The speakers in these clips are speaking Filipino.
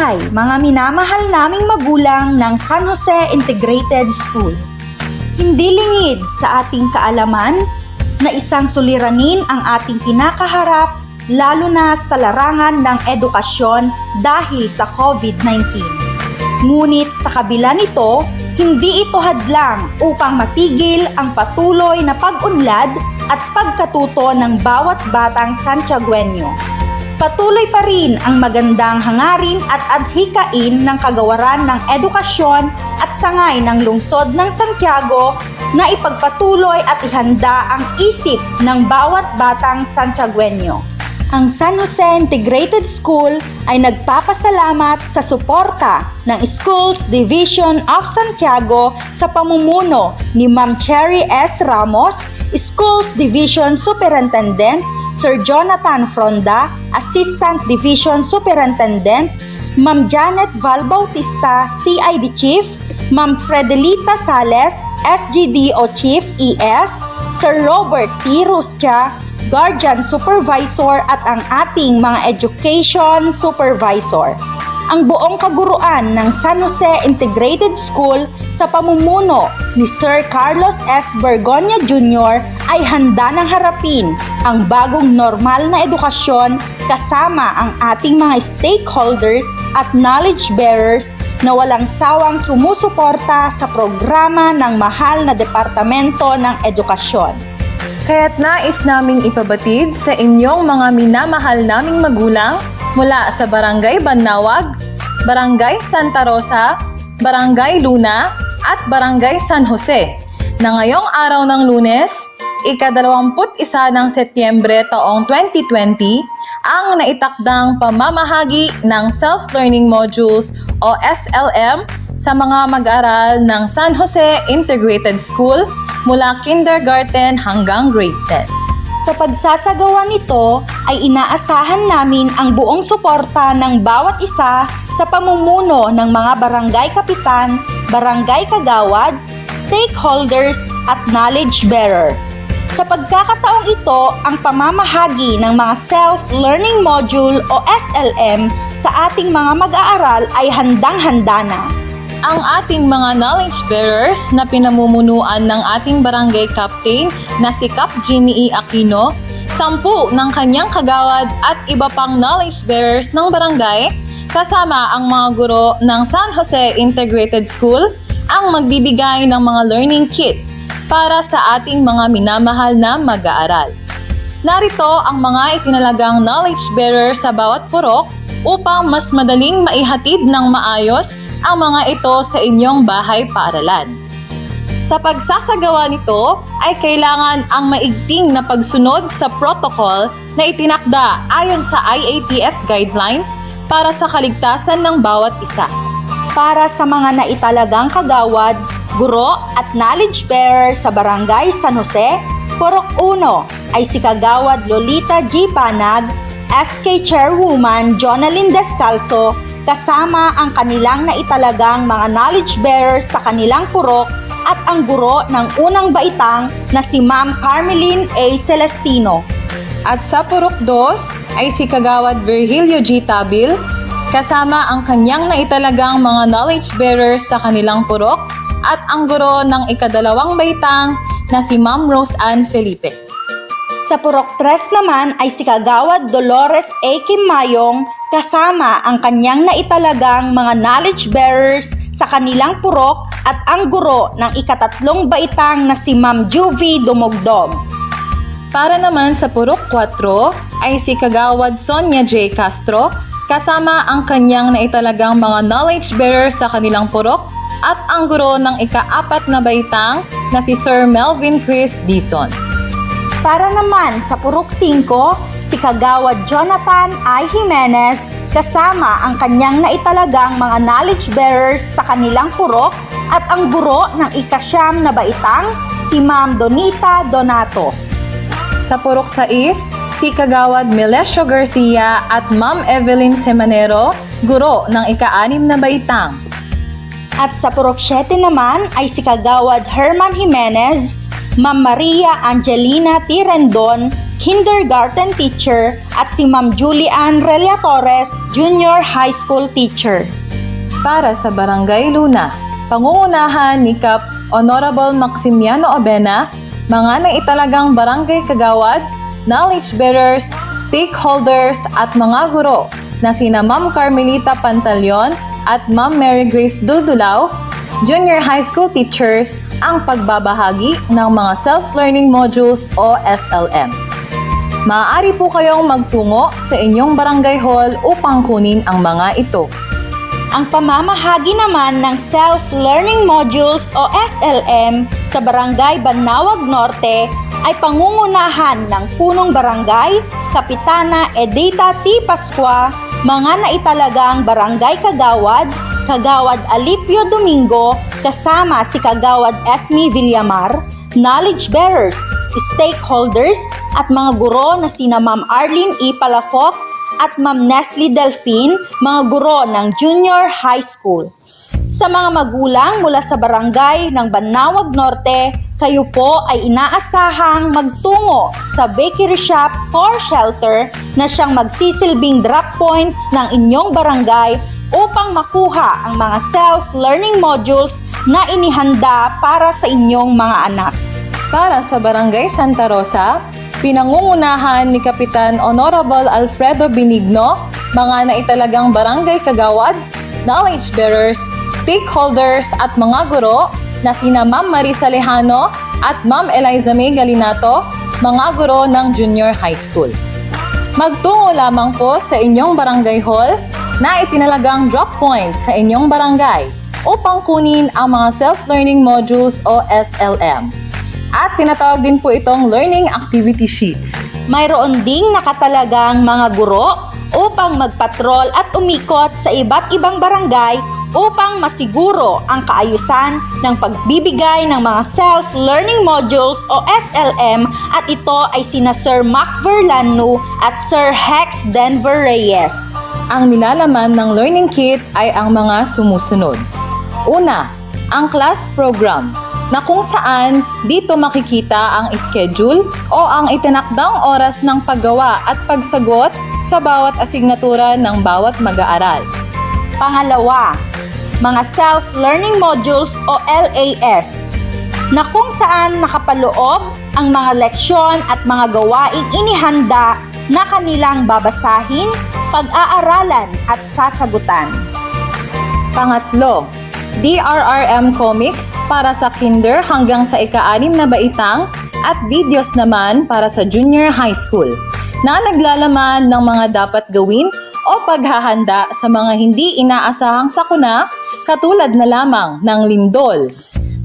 Mabuhay, mga minamahal naming magulang ng San Jose Integrated School. Hindi lingid sa ating kaalaman na isang suliranin ang ating kinakaharap lalo na sa larangan ng edukasyon dahil sa COVID-19. Ngunit sa kabila nito, hindi ito hadlang upang matigil ang patuloy na pag-unlad at pagkatuto ng bawat batang Santiagueño. Patuloy pa rin ang magandang hangarin at adhikain ng kagawaran ng edukasyon at sangay ng lungsod ng Santiago na ipagpatuloy at ihanda ang isip ng bawat batang Santiagueño. Ang San Jose Integrated School ay nagpapasalamat sa suporta ng Schools Division of Santiago sa pamumuno ni Ma'am Cherry S. Ramos, Schools Division Superintendent, Sir Jonathan Fronda, Assistant Division Superintendent, Ma'am Janet Val Bautista, CID Chief, Ma'am Fredelita Sales, SGDO Chief ES, Sir Robert T. Ruscha, Guardian Supervisor at ang ating mga Education Supervisor. Ang buong kaguruan ng San Jose Integrated School sa pamumuno ni Sir Carlos S. Bergonia Jr. ay handa ng harapin ang bagong normal na edukasyon kasama ang ating mga stakeholders at knowledge bearers na walang sawang sumusuporta sa programa ng mahal na Departamento ng Edukasyon. Kaya't nais naming ipabatid sa inyong mga minamahal naming magulang mula sa Barangay Banawag, Barangay Santa Rosa, Barangay Luna, at Barangay San Jose na ngayong araw ng Lunes, ika-21 ng Setyembre taong 2020, ang naitakdang pamamahagi ng Self-Learning Modules o SLM sa mga mag-aaral ng San Jose Integrated School mula kindergarten hanggang grade 10. Sa pagsasagawa nito ay inaasahan namin ang buong suporta ng bawat isa sa pamumuno ng mga barangay kapitan, barangay kagawad, stakeholders at knowledge bearer. Sa pagkakataong ito, ang pamamahagi ng mga self-learning module o SLM sa ating mga mag-aaral ay handang-handa na. Ang ating mga knowledge bearers na pinamumunuan ng ating barangay captain na si Cap Jimmy E. Aquino, 10 ng kanyang kagawad at iba pang knowledge bearers ng barangay, kasama ang mga guro ng San Jose Integrated School, ang magbibigay ng mga learning kit para sa ating mga minamahal na mag-aaral. Narito ang mga itinalagang knowledge bearer sa bawat purok upang mas madaling maihatid ng maayos ang mga ito sa inyong bahay-paaralan. Sa pagsasagawa nito ay kailangan ang maigting na pagsunod sa protocol na itinakda ayon sa IATF guidelines para sa kaligtasan ng bawat isa. Para sa mga naitalagang kagawad, guro at knowledge bearer sa Barangay San Jose, Purok 1 ay si Kagawad Lolita G. Panag, SK Chairwoman Jonalyn Descalzo, kasama ang kanilang naitalagang mga knowledge bearers sa kanilang purok at ang guro ng unang baitang na si Ma'am Carmeline A. Celestino. At sa Purok 2 ay si Kagawad Virgilio G. Tabil, kasama ang kanyang naitalagang mga knowledge bearers sa kanilang purok at ang guro ng ika-2 baitang na si Ma'am Rose Ann Felipe. Sa Purok 3 naman ay si Kagawad Dolores A. Mayong, kasama ang kanyang naitalagang mga knowledge bearers sa kanilang purok at ang guro ng ika-3 baitang na si Ma'am Juvie Dumugdog. Para naman sa Purok 4 ay si Kagawad Sonia J. Castro, kasama ang kanyang naitalagang mga knowledge bearers sa kanilang purok at ang guro ng ika-4 na baitang na si Sir Melvin Chris Dizon. Para naman sa Purok 5, si Kagawad Jonathan I. Jimenez, kasama ang kanyang naitalagang mga knowledge bearers sa kanilang purok at ang guro ng ika-9 na baitang, si Ma'am Donita Donato. Sa Purok 6, si Kagawad Melesio Garcia at Ma'am Evelyn Semanero, guro ng ika-6 na baitang. At sa Purok 7 naman ay si Kagawad Herman Jimenez, Ma'am Maria Angelina Tirendon, Kindergarten Teacher, at si Ma'am Julian Relia Torres, Junior High School Teacher. Para sa Barangay Luna, pangungunahan ni Cap Honorable Maximiano Abena, mga naitalagang barangay kagawad, knowledge bearers, stakeholders at mga guro na sina Ma'am Carmelita Pantaleon at Ma'am Mary Grace Dudulao, junior high school teachers, ang pagbabahagi ng mga self-learning modules o SLM. Maaari po kayong magtungo sa inyong barangay hall upang kunin ang mga ito. Ang pamamahagi naman ng Self-Learning Modules o SLM sa Barangay Banawag Norte ay pangungunahan ng Punong Barangay, Kapitana Edita T. Pascua, mga naitalagang Barangay Kagawad, Kagawad Alipio Domingo, kasama si Kagawad Esme Villamar, knowledge bearers, stakeholders, at mga guro na sina Ma'am Arlene E. Palafox at Ma'am Nestle Delphine, mga guro ng Junior High School. Sa mga magulang mula sa barangay ng Banawag Norte, kayo po ay inaasahang magtungo sa bakery shop or shelter na siyang magsisilbing drop points ng inyong barangay upang makuha ang mga self-learning modules na inihanda para sa inyong mga anak. Para sa Barangay Santa Rosa, pinangungunahan ni Kapitan Honorable Alfredo Benigno, mga naitalagang barangay kagawad, knowledge bearers, stakeholders at mga guro na sina Ma'am Marisa Lejano at Ma'am Eliza May Galinato, mga guro ng Junior High School. Magtungo lamang po sa inyong barangay hall na itinalagang drop point sa inyong barangay upang kunin ang mga self-learning modules o SLM. At tinatawag din po itong Learning Activity Sheet. Mayroon ding nakatalagang mga guro upang magpatrol at umikot sa iba't ibang barangay upang masiguro ang kaayusan ng pagbibigay ng mga self-learning modules o SLM, at ito ay sina Sir Mac Verlano at Sir Hex Denver Reyes. Ang nilalaman ng learning kit ay ang mga sumusunod. Una, ang class program, na kung saan dito makikita ang schedule o ang itinakdang oras ng paggawa at pagsagot sa bawat asignatura ng bawat mag-aaral. Pangalawa, mga self-learning modules o LAS, na kung saan nakapaloob ang mga leksyon at mga gawaing inihanda na kanilang babasahin, pag-aaralan at sasagutan. Pangatlo, DRRM Comics para sa kinder hanggang sa ika-6 na baitang at videos naman para sa junior high school na naglalaman ng mga dapat gawin o paghahanda sa mga hindi inaasahang sakuna katulad na lamang ng lindol,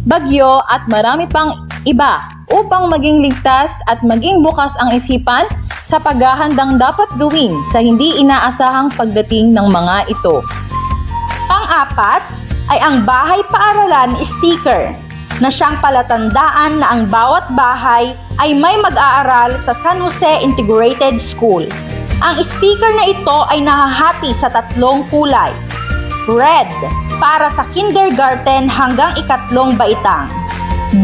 bagyo at marami pang iba upang maging ligtas at maging bukas ang isipan sa paghahandang dapat gawin sa hindi inaasahang pagdating ng mga ito. Pang-apat ay ang bahay paaralan sticker, na siyang palatandaan na ang bawat bahay ay may mag-aaral sa San Jose Integrated School. Ang sticker na ito ay nahahati sa 3 kulay. Red, para sa kindergarten hanggang ika-3 baitang.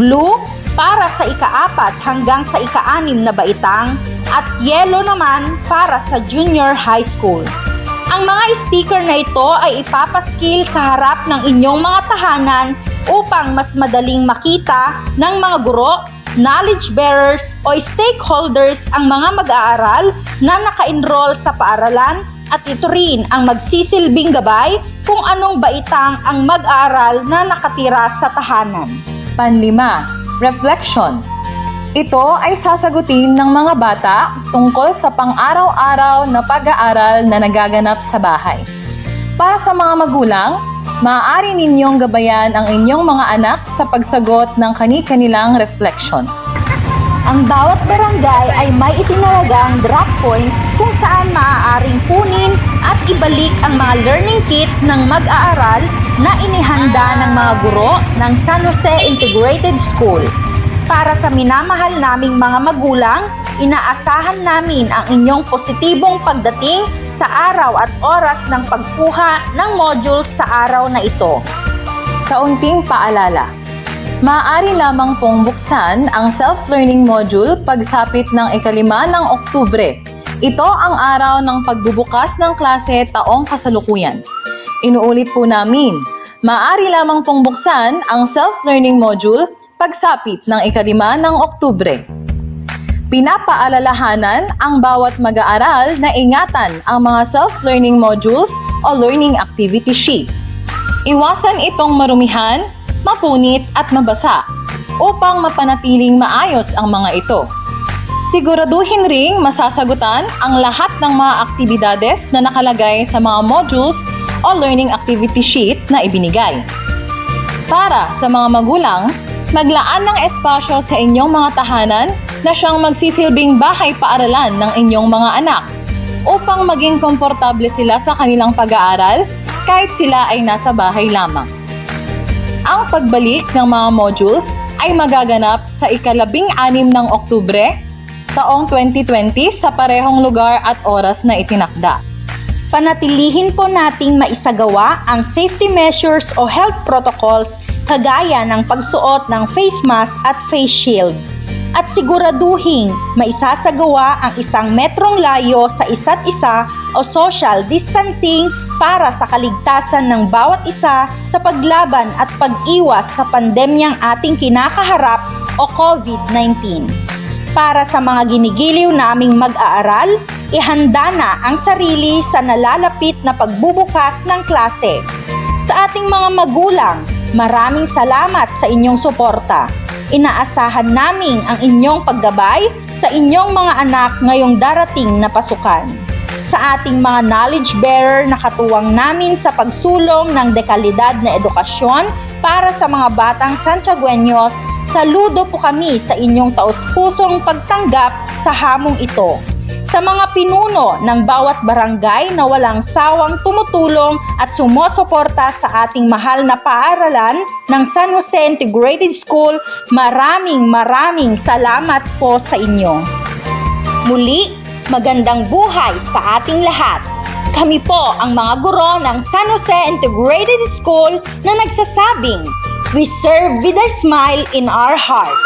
Blue, para sa ika-4 hanggang sa ika-6 na baitang. At yellow naman para sa junior high school. Ang mga sticker na ito ay ipapaskil sa harap ng inyong mga tahanan upang mas madaling makita ng mga guro, knowledge bearers o stakeholders ang mga mag-aaral na naka-enroll sa paaralan, at ito rin ang magsisilbing gabay kung anong baitang ang mag-aaral na nakatira sa tahanan. Panlima, reflection. Ito ay sasagutin ng mga bata tungkol sa pang-araw-araw na pag-aaral na nagaganap sa bahay. Para sa mga magulang, maaari ninyong gabayan ang inyong mga anak sa pagsagot ng kani-kanilang reflection. Ang bawat barangay ay may itinalagang drop points kung saan maaaring kunin at ibalik ang mga learning kit ng mag-aaral na inihanda ng mga guro ng San Jose Integrated School. Para sa minamahal naming mga magulang, inaasahan namin ang inyong positibong pagdating sa araw at oras ng pagkuha ng modules sa araw na ito. Kaunting paalala. Maaari lamang pong buksan ang self-learning module pagsapit ng 5 ng Oktubre. Ito ang araw ng pagbubukas ng klase taong kasalukuyan. Inuulit po namin, maaari lamang pong buksan ang self-learning module pagsapit ng 5 ng Oktubre. Pinapaalalahanan ang bawat mag-aaral na ingatan ang mga self-learning modules o learning activity sheet. Iwasan itong marumihan, mapunit at mabasa upang mapanatiling maayos ang mga ito. Siguraduhin ring masasagutan ang lahat ng mga aktibidades na nakalagay sa mga modules o learning activity sheet na ibinigay. Para sa mga magulang, maglaan ng espasyo sa inyong mga tahanan na siyang magsisilbing bahay paaralan ng inyong mga anak upang maging komportable sila sa kanilang pag-aaral kahit sila ay nasa bahay lamang. Ang pagbalik ng mga modules ay magaganap sa 16 ng Oktubre, taong 2020 sa parehong lugar at oras na itinakda. Panatilihin po nating maisagawa ang safety measures o health protocols kagaya ng pagsuot ng face mask at face shield. At siguraduhin maisasagawa ang 1 metrong layo sa isa't isa o social distancing para sa kaligtasan ng bawat isa sa paglaban at pag-iwas sa pandemyang ating kinakaharap o COVID-19. Para sa mga ginigiliw naming mag-aaral, ihanda na ang sarili sa nalalapit na pagbubukas ng klase. Sa ating mga magulang, maraming salamat sa inyong suporta. Inaasahan namin ang inyong paggabay sa inyong mga anak ngayong darating na pasukan. Sa ating mga knowledge bearer na katuwang namin sa pagsulong ng dekalidad na edukasyon para sa mga batang Santiagueños, saludo po kami sa inyong taus-pusong pagtanggap sa hamong ito. Sa mga pinuno ng bawat barangay na walang sawang tumutulong at sumusuporta sa ating mahal na paaralan ng San Jose Integrated School, maraming salamat po sa inyo. Muli, magandang buhay sa ating lahat. Kami po ang mga guro ng San Jose Integrated School na nagsasabing, we serve with a smile in our hearts.